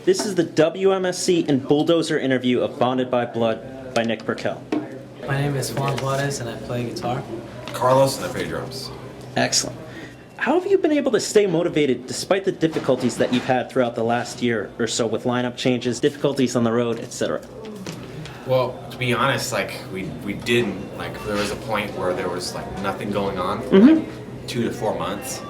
This is the WMSC and Bulldozer interview of Bonded by Blood by Nick Perkel. My name is Juan Juarez and I play guitar. Carlos and I play drums. Excellent. How have you been able to stay motivated despite the difficulties that you've had throughout the last year or so with lineup changes, difficulties on the road, etc.? Well, to be honest, we didn't. There was a point where there was nothing going on for 2 to 4 months.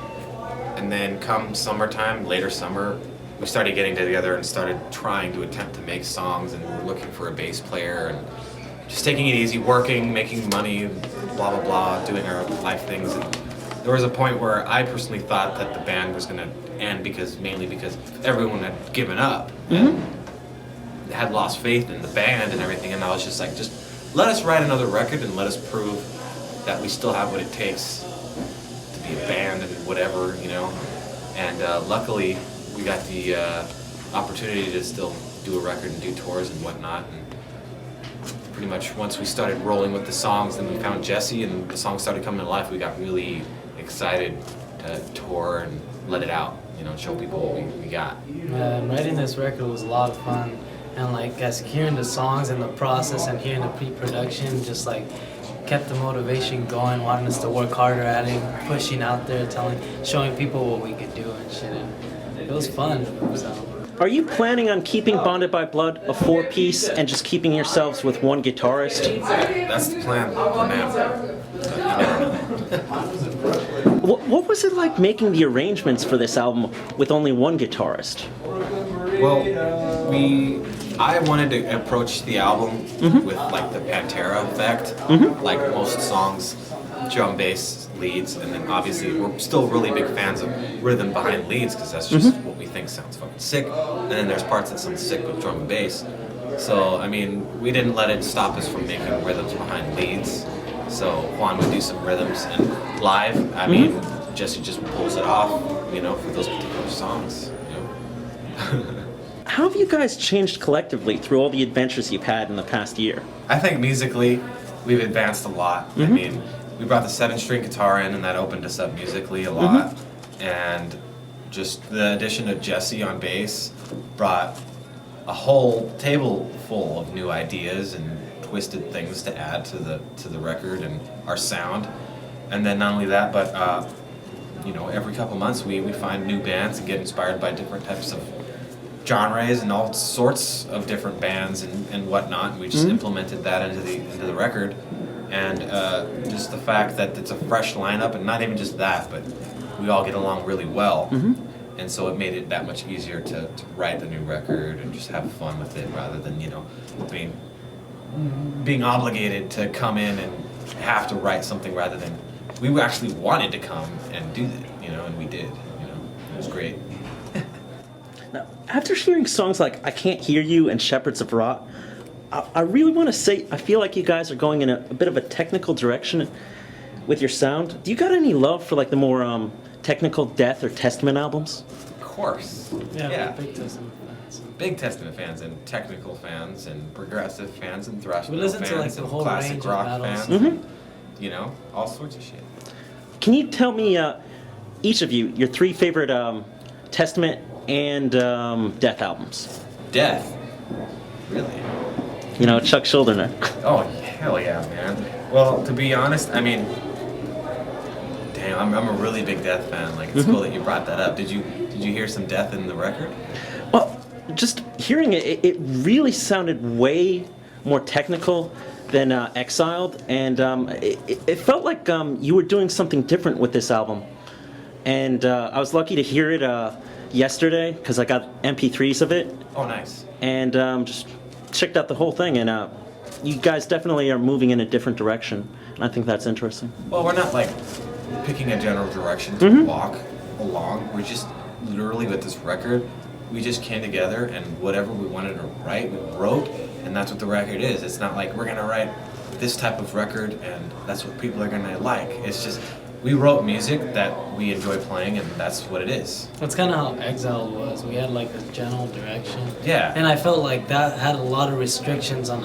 And then come summertime, later summer, we started getting together and started trying to attempt to make songs, and we were looking for a bass player and just taking it easy, working, making money, blah, blah, blah, doing our life things. And there was a point where I personally thought that the band was going to end mainly because everyone had given up and had lost faith in the band and everything. And I was just like, just let us write another record and let us prove that we still have what it takes to be a band and whatever, you know. And luckily, we got the opportunity to still do a record and do tours and whatnot. And pretty much once we started rolling with the songs, then we found Jesse and the songs started coming to life. We got really excited to tour and let it out, you know, show people what we got. Writing this record was a lot of fun, and as hearing the songs and the process and hearing the pre-production just kept the motivation going, wanting us to work harder at it, pushing out there, showing people what we could do and shit. And it was fun. So. Are you planning on keeping Bonded by Blood a 4-piece and just keeping yourselves with one guitarist? That's the plan for now. What was it like making the arrangements for this album with only one guitarist? Well, I wanted to approach the album with the Pantera effect, like most songs, drum, bass, leads, and then obviously we're still really big fans of rhythm behind leads because that's just what we think sounds fucking sick. And then there's parts that sound sick with drum and bass. So I mean, we didn't let it stop us from making rhythms behind leads. So Juan would do some rhythms, and live, I mean, Jesse just pulls it off, you know, for those particular songs. You know? How have you guys changed collectively through all the adventures you've had in the past year? I think musically, we've advanced a lot. I mean, we brought the 7-string guitar in, and that opened us up musically a lot. And just the addition of Jesse on bass brought a whole table full of new ideas and twisted things to add to the record and our sound. And then not only that, but you know, every couple months we find new bands and get inspired by different types of genres and all sorts of different bands and whatnot. And we just implemented that into the record. And just the fact that it's a fresh lineup, and not even just that, but we all get along really well. And so it made it that much easier to write the new record and just have fun with it rather than, you know, being obligated to come in and have to write something rather than we actually wanted to come and do it, you know, and we did, you know. It was great. Now, after hearing songs like I Can't Hear You and Shepherds of Rot, I really want to say I feel like you guys are going in a bit of a technical direction with your sound. Do you got any love for the more technical Death or Testament albums? Of course. Yeah. Big Testament fans. Big Testament fans and technical fans and progressive fans and thrash we metal listen fans to the and whole classic range rock of fans. metals. You know, all sorts of shit. Can you tell me, each of you, your 3 favorite Testament and Death albums? Death? Really? You know, Chuck Schuldiner. Oh, hell yeah, man. Well, to be honest, I mean, damn, I'm a really big Death fan. It's cool that you brought that up. Did you hear some Death in the record? Well, just hearing it really sounded way more technical than Exiled, and it felt like you were doing something different with this album. And I was lucky to hear it yesterday because I got MP3s of it. Oh, nice. And just checked out the whole thing, and you guys definitely are moving in a different direction, and I think that's interesting. Well, we're not picking a general direction to walk along. We're just literally with this record, we just came together and whatever we wanted to write, we wrote, and that's what the record is. It's not like we're gonna write this type of record and that's what people are gonna like. It's just we wrote music that we enjoy playing, and that's what it is. That's kind of how Exiled was. We had a general direction. Yeah. And I felt like that had a lot of restrictions on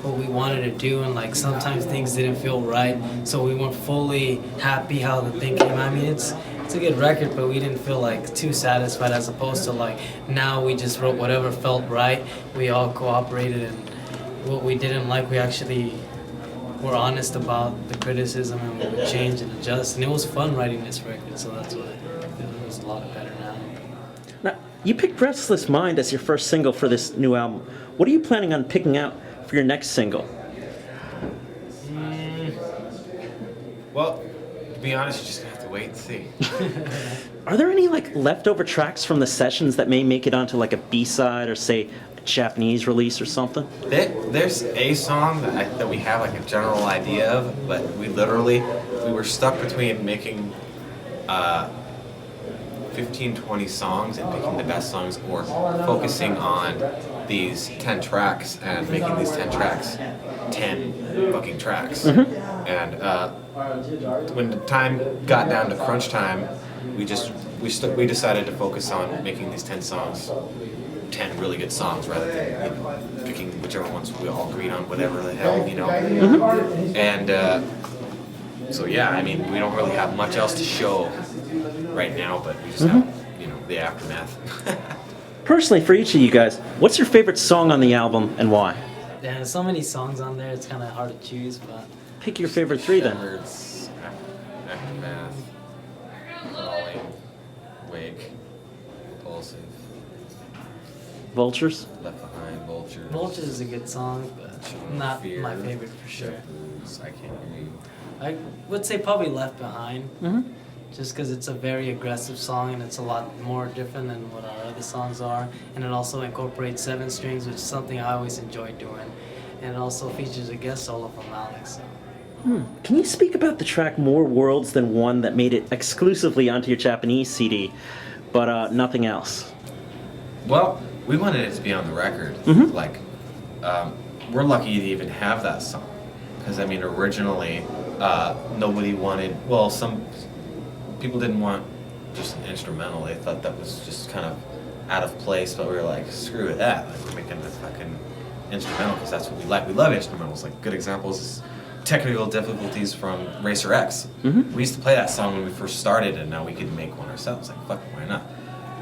what we wanted to do, and sometimes things didn't feel right, so we weren't fully happy how the thing came. I mean, it's a good record, but we didn't feel like too satisfied as opposed to like now we just wrote whatever felt right. We all cooperated, and what we didn't like, we actually were honest about the criticism, and we would change and adjust. And it was fun writing this record, so that's what it was a lot better now. Now, you picked Restless Mind as your first single for this new album. What are you planning on picking out for your next single? Well, to be honest, you're just gonna have to wait and see. Are there any like leftover tracks from the sessions that may make it onto like a B-side or say a Japanese release or something? There's a song that we have like a general idea of, but we were stuck between making 15, 20 songs and picking the best songs, or focusing on these 10 tracks and making these 10 tracks 10 fucking tracks. And when the time got down to crunch time, we decided to focus on making these 10 songs 10 really good songs, rather than picking whichever ones we all agreed on, whatever the hell, And so yeah, I mean, we don't really have much else to show right now, but we just have the aftermath. Personally, for each of you guys, what's your favorite song on the album and why? Yeah, there's so many songs on there, it's kind of hard to choose, but Pick your favorite three then. Shepherds, Aftermath, Falling, Wake, Impulsive, Vultures? Left Behind, Vultures. Vultures is a good song, but not Fear, my favorite for sure. Shepherds, I Can't Hear You. I would say probably Left Behind, Mm-hmm. just because it's a very aggressive song and it's a lot more different than what our other songs are. And it also incorporates 7 strings, which is something I always enjoy doing. And it also features a guest solo from Alex. So. Can you speak about the track More Worlds Than One that made it exclusively onto your Japanese CD, but nothing else? Well, we wanted it to be on the record. Like, we're lucky to even have that song. Because, I mean, originally, nobody wanted, well, some people didn't want just an instrumental. They thought that was just kind of out of place, but we were like, screw that. Like, we're making a fucking instrumental because that's what we like. We love instrumentals. Like, good examples is Technical Difficulties from Racer X. We used to play that song when we first started, and now we could make one ourselves. Like, fuck, why not?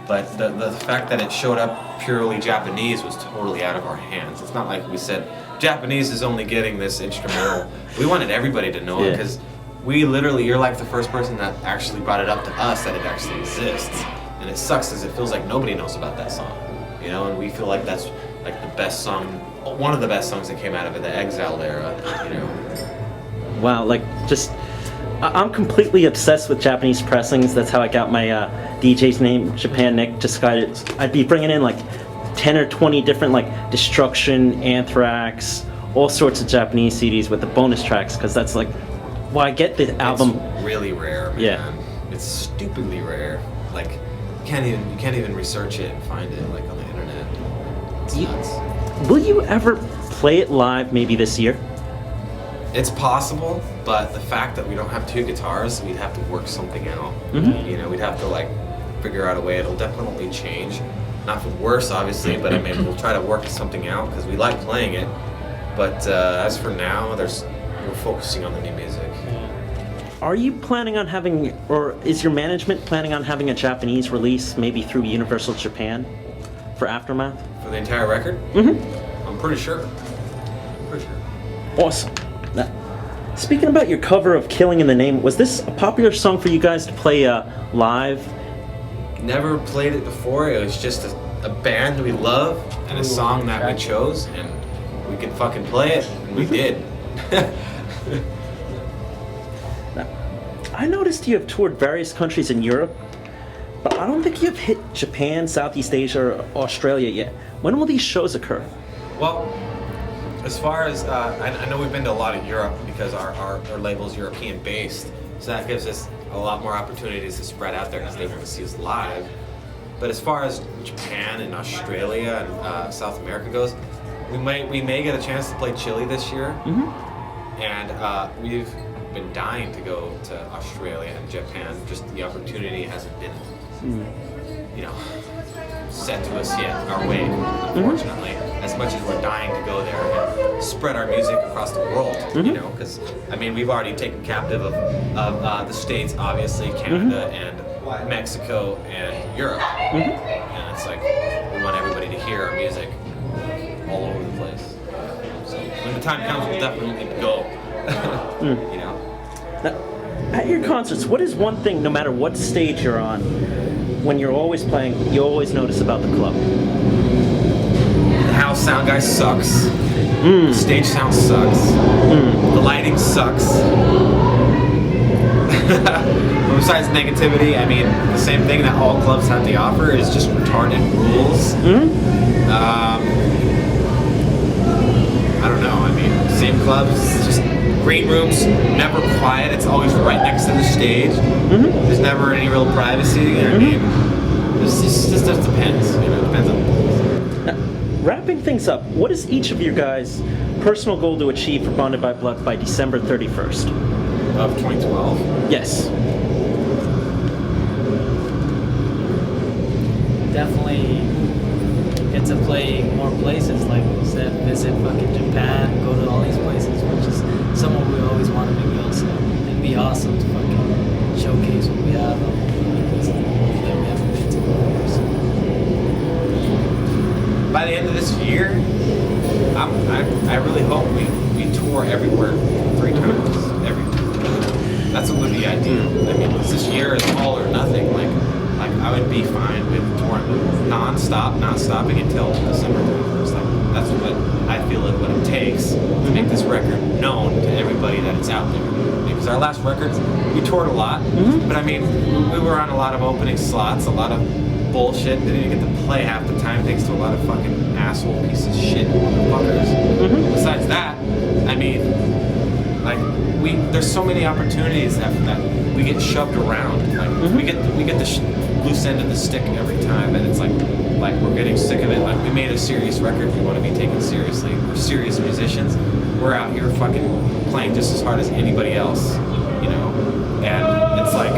But the fact that it showed up purely Japanese was totally out of our hands. It's not like we said, Japanese is only getting this instrumental. We wanted everybody to know it, because we literally, you're like the first person that actually brought it up to us that it actually exists. And it sucks because it feels like nobody knows about that song. And we feel like that's like the best song, one of the best songs that came out of the Exiled era, Wow, like just, I'm completely obsessed with Japanese pressings. That's how I got my DJ's name, Japan Nick. Just I'd be bringing in like 10 or 20 different like Destruction, Anthrax, all sorts of Japanese CDs with the bonus tracks, because that's like, well, I get the album. It's really rare, man. Yeah. It's stupidly rare. Like, you can't even research it and find it like on the internet. It's nuts. Will you ever play it live maybe this year? It's possible, but the fact that we don't have 2 guitars, we'd have to work something out. We'd have to like figure out a way. It'll definitely change. Not for worse, obviously, but I mean, we'll try to work something out because we like playing it. But as for now, we're focusing on the new music. Are you planning on having, or is your management planning on having a Japanese release maybe through Universal Japan for Aftermath? For the entire record? I'm pretty sure. Awesome. Now, speaking about your cover of Killing in the Name, was this a popular song for you guys to play live? Never played it before. It was just a band we love and a song that we chose, and we could fucking play it, and we did. Now, I noticed you have toured various countries in Europe, but I don't think you've hit Japan, Southeast Asia, or Australia yet. When will these shows occur? Well, as far as, I know we've been to a lot of Europe because our label's European based, so that gives us a lot more opportunities to spread out there because they want to see us live. But as far as Japan and Australia and South America goes, we may get a chance to play Chile this year. And we've been dying to go to Australia and Japan. Just the opportunity hasn't been, set to us yet, our way, unfortunately. As much as we're dying to go there and spread our music across the world, because, I mean, we've already taken captive of the States, obviously, Canada, and Mexico, and Europe. And it's like we want everybody to hear our music all over the place. So when the time comes, we'll definitely go. You know. Now, at your concerts, what is one thing, no matter what stage you're on, when you're always playing, you always notice about the club? The house sound guy sucks. The stage sound sucks. The lighting sucks. But besides negativity, I mean, the same thing that all clubs have to offer is just retarded rules. I don't know. I mean, same clubs, just green rooms, never quiet. It's always right next to the stage. There's never any real privacy. You know what I mean? It just depends. You know, it depends on. Now, wrapping things up, what is each of your guys' personal goal to achieve for Bonded by Blood by December 31st? Of 2012. Yes. Definitely get to play more places, like we said, visit fucking Japan, go to all these places, which is somewhere we always wanted to go. So it'd be awesome to fucking showcase what we have on places that we haven't been to before. So. By the end of this year, I really hope we tour everywhere 3 times. That's what would be ideal. I mean, this year is all or nothing. Like I would be fine with touring not stopping until December 31st. Like that's what I feel like what it takes to make this record known to everybody that it's out there. Because our last records, we toured a lot, but I mean, we were on a lot of opening slots, a lot of bullshit. Didn't even get to play half the time thanks to a lot of fucking asshole pieces of shit motherfuckers. Besides that, I mean. Like there's so many opportunities that we get shoved around. Like we get the loose end of the stick every time, and it's like we're getting sick of it. Like we made a serious record, we want to be taken seriously. We're serious musicians. We're out here fucking playing just as hard as anybody else, you know. And it's like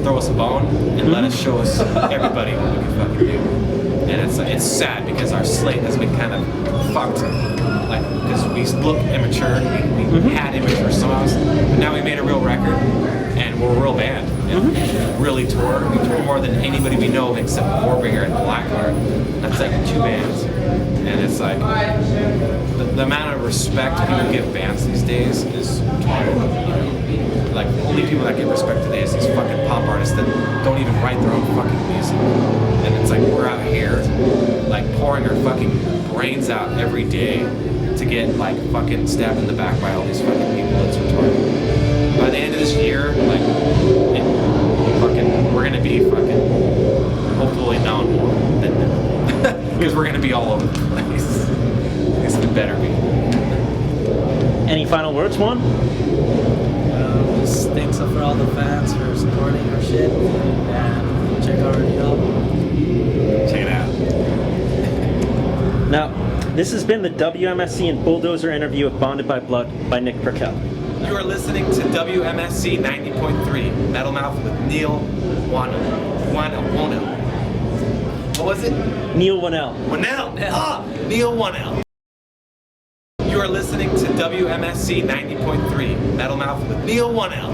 throw us a bone and let us show us everybody what we can fucking do. And it's sad because our slate has been kind of fucked. Like, because we look immature, we had immature songs, but now we made a real record, and we're a real band, and we really tour. We tour more than anybody we know except Warbringer and Blackheart. That's like 2 bands, and it's like, the amount of respect people give bands these days is total, you know? Like, the only people that get respect today is these fucking pop artists that don't even write their own fucking music. And it's like, we're out here, like, pouring our fucking brains out every day to get like fucking stabbed in the back by all these fucking people. It's retarded. By the end of this year, like we're gonna be fucking hopefully known more than because we're gonna be all over the place. At least we better be. Any final words, Juan? Just thanks for all the fans for supporting our shit, and check out our new album. Check it out. Now, this has been the WMSC and Bulldozer interview of Bonded by Blood by Nick Perkel. You are listening to WMSC 90.3 Metal Mouth with Neil Wano. What was it? Neil Winnell. Neil Wano. You are listening to WMSC 90.3 Metal Mouth with Neil Wano.